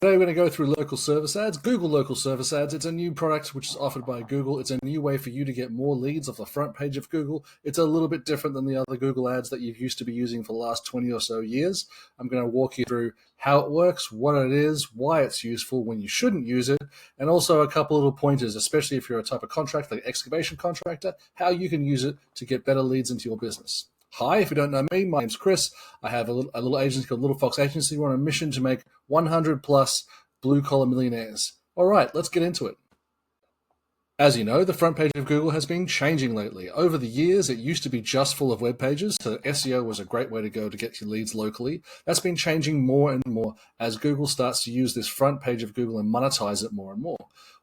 Today we're going to go through local service ads, Google local service ads. It's a new product which is offered by Google. It's a new way for you to get more leads off the front page of Google. It's a little bit different than the other Google ads that you've used to be using for the last 20 or so years. I'm going to walk you through how it works, what it is, why it's useful, when you shouldn't use it, and also a couple little pointers, especially if you're a type of contractor like excavation contractor, how you can use it to get better leads into your business. Hi, if you don't know me, my name's Chris. I have a little agency called Little Fox Agency. We're on a mission to make 100 plus blue-collar millionaires. All right, let's get into it. As you know, the front page of Google has been changing lately. Over the years, it used to be just full of web pages, so SEO was a great way to go to get your leads locally. That's been changing more and more as Google starts to use this front page of Google and monetize it more and more.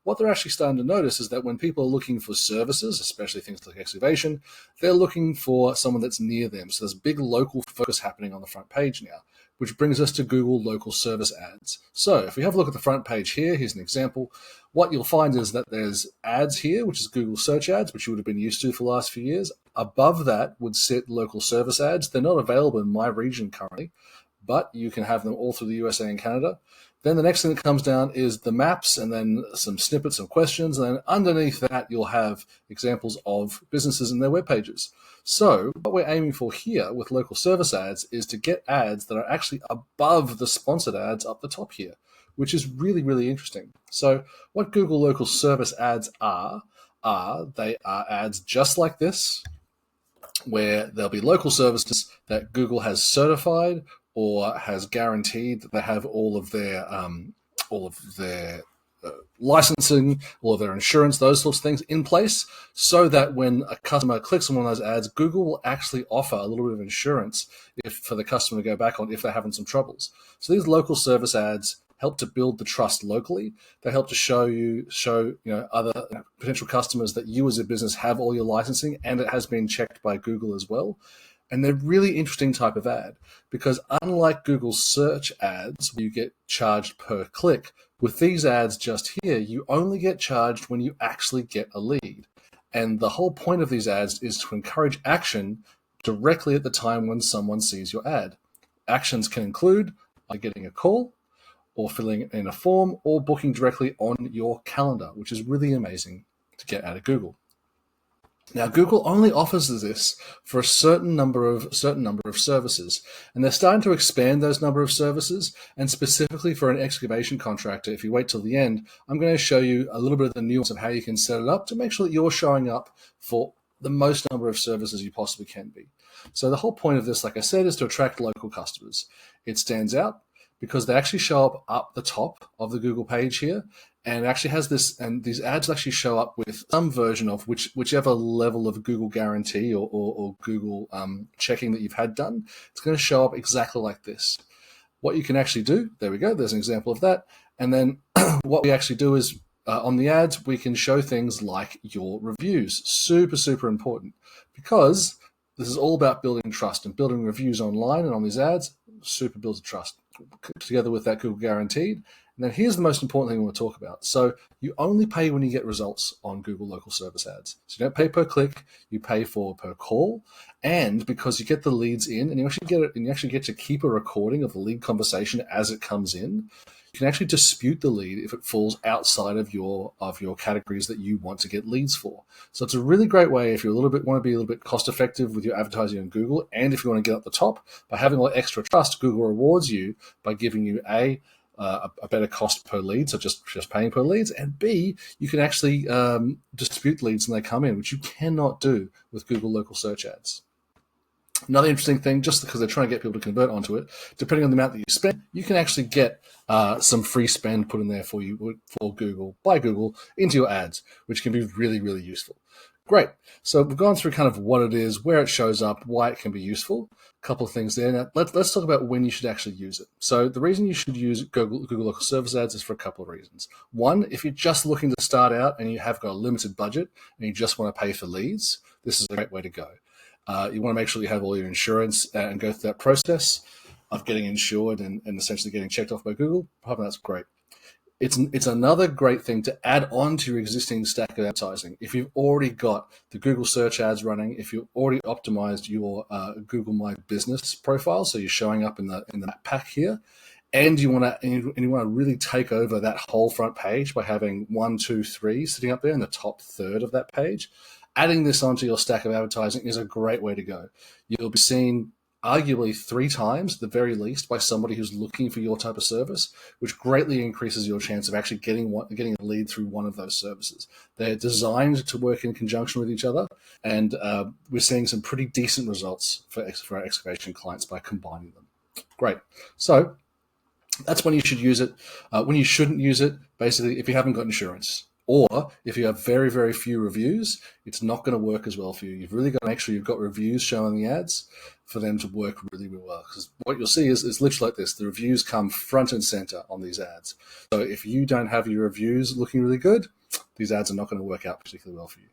What they're actually starting to notice is that when people are looking for services, especially things like excavation, they're looking for someone that's near them. So there's big local focus happening on the front page now, which brings us to Google local service ads. So if we have a look at the front page here, here's an example. What you'll find is that there's ads here, which is Google search ads, which you would have been used to for the last few years. Above that would sit local service ads. They're not available in my region currently, but you can have them all through the USA and Canada. Then the next thing that comes down is the maps and then some snippets of questions. And then underneath that, you'll have examples of businesses and their web pages. So what we're aiming for here with local service ads is to get ads that are actually above the sponsored ads up the top here, which is really, really interesting. So what Google local service ads are they are ads just like this, where there'll be local services that Google has certified or has guaranteed that they have all of their licensing, all of their insurance, those sorts of things in place, so that when a customer clicks on one of those ads, Google will actually offer a little bit of insurance for the customer to go back on if they're having some troubles. So these local service ads help to build the trust locally. They help to show other potential customers that you as a business have all your licensing and it has been checked by Google as well. And they're really interesting type of ad because unlike Google search ads, where you get charged per click, with these ads just here, you only get charged when you actually get a lead. And the whole point of these ads is to encourage action directly at the time when someone sees your ad. Actions can include getting a call or filling in a form or booking directly on your calendar, which is really amazing to get out of Google. Now, Google only offers this for a certain number of services, and they're starting to expand those number of services. And specifically for an excavation contractor, if you wait till the end, I'm going to show you a little bit of the nuance of how you can set it up to make sure that you're showing up for the most number of services you possibly can be. So the whole point of this, like I said, is to attract local customers. It stands out because they actually show up the top of the Google page here, and it actually has this, and these ads actually show up with some version of whichever level of Google guarantee or Google checking that you've had done. It's going to show up exactly like this. What you can actually do, there we go, there's an example of that. And then what we actually do is on the ads, we can show things like your reviews. Super, super important because this is all about building trust, and building reviews online and on these ads super builds trust together with that Google guaranteed. And then here's the most important thing we want to talk about. So you only pay when you get results on Google local service ads. So you don't pay per click, you pay per call. And because you get the leads in and you actually get to keep a recording of the lead conversation as it comes in, you can actually dispute the lead if it falls outside of your categories that you want to get leads for. So it's a really great way if you want to be a little bit cost effective with your advertising on Google, and if you want to get up the top by having all extra trust, Google rewards you by giving you a better cost per lead, so just paying per leads, and B, you can actually dispute leads when they come in, which you cannot do with Google local search ads. Another interesting thing, just because they're trying to get people to convert onto it, depending on the amount that you spend, you can actually get some free spend put in there for you by Google into your ads, which can be really, really useful. Great. So we've gone through kind of what it is, where it shows up, why it can be useful. A couple of things there. Now, let's talk about when you should actually use it. So the reason you should use Google local service ads is for a couple of reasons. One, if you're just looking to start out and you have got a limited budget and you just want to pay for leads, this is a great way to go. You want to make sure you have all your insurance and go through that process of getting insured and essentially getting checked off by Google. Probably that's great. It's another great thing to add on to your existing stack of advertising. If you've already got the Google search ads running, if you've already optimized your Google My Business profile, so you're showing up in the map pack here, and you want to really take over that whole front page by having 1, 2, 3 sitting up there in the top third of that page, adding this onto your stack of advertising is a great way to go. You'll be seen arguably 3 times at the very least by somebody who's looking for your type of service, which greatly increases your chance of actually getting a lead through one of those services. They're designed to work in conjunction with each other, and we're seeing some pretty decent results for our excavation clients by combining them. Great. So that's when you should use it. When you shouldn't use it, basically, if you haven't got insurance, or if you have very, very few reviews, it's not going to work as well for you. You've really got to make sure you've got reviews showing the ads for them to work really, really well. Because what you'll see is literally like this. The reviews come front and center on these ads. So if you don't have your reviews looking really good, these ads are not going to work out particularly well for you.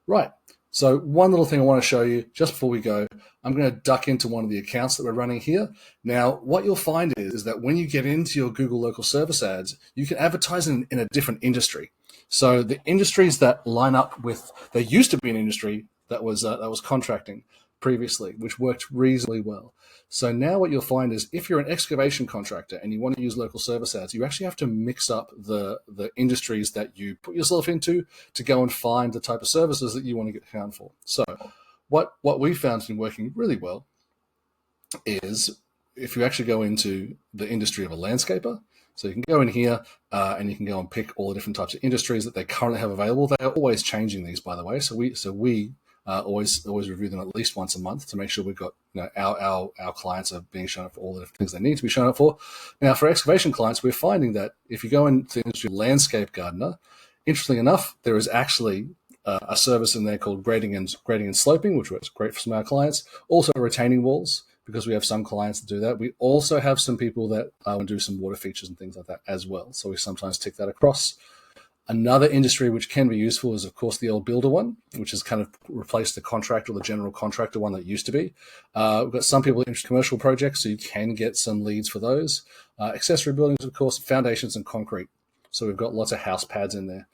Right. So one little thing I want to show you just before we go, I'm going to duck into one of the accounts that we're running here. Now, what you'll find is that when you get into your Google local service ads, you can advertise in a different industry. So the industries that line up with, there used to be an industry that was contracting previously, which worked reasonably well. So now what you'll find is if you're an excavation contractor and you want to use local service ads, you actually have to mix up the industries that you put yourself into to go and find the type of services that you want to get found for. So what we found has been working really well is if you actually go into the industry of a landscaper, so you can go in here and you can go and pick all the different types of industries that they currently have available. They are always changing these, by the way. So we always review them at least once a month to make sure we've got, our clients are being shown up for all the different things they need to be shown up for. Now, for excavation clients, we're finding that if you go into the industry of landscape gardener, interestingly enough, there is actually a service in there called grading and sloping, which works great for some of our clients. Also retaining walls, because we have some clients that do that. We also have some people that want to do some water features and things like that as well. So we sometimes tick that across. Another industry which can be useful is, of course, the old builder one, which has kind of replaced the contractor, the general contractor one that used to be. We've got some people interested in commercial projects, so you can get some leads for those. Accessory buildings, of course, foundations and concrete. So we've got lots of house pads in there.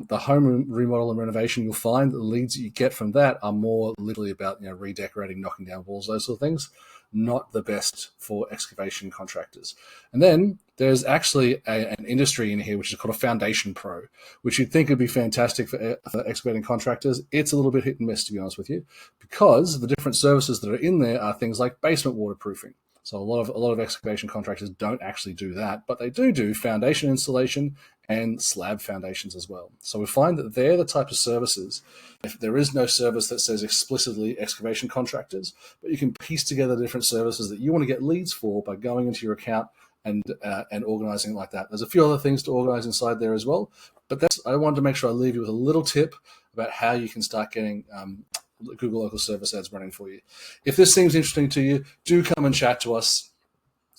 The home remodel and renovation, you'll find the leads that you get from that are more literally about redecorating, knocking down walls, those sort of things. Not the best for excavation contractors. And then there's actually an industry in here which is called a foundation pro, which you'd think would be fantastic for excavating contractors. It's a little bit hit and miss, to be honest with you, because the different services that are in there are things like basement waterproofing. So a lot of excavation contractors don't actually do that, but they do foundation installation and slab foundations as well. So we find that they're the type of services, if there is no service that says explicitly excavation contractors, but you can piece together different services that you want to get leads for by going into your account and organizing it like that. There's a few other things to organize inside there as well, but I wanted to make sure I leave you with a little tip about how you can start getting Google local service ads running for you. If this seems interesting to you, do come and chat to us.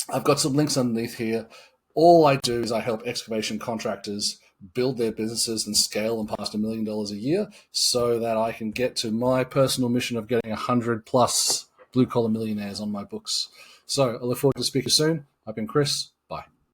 I've got some links underneath here. All I do is I help excavation contractors build their businesses and scale them past $1 million a year so that I can get to my personal mission of getting 100+ blue-collar millionaires on my books. So I look forward to speaking soon. I've been Chris.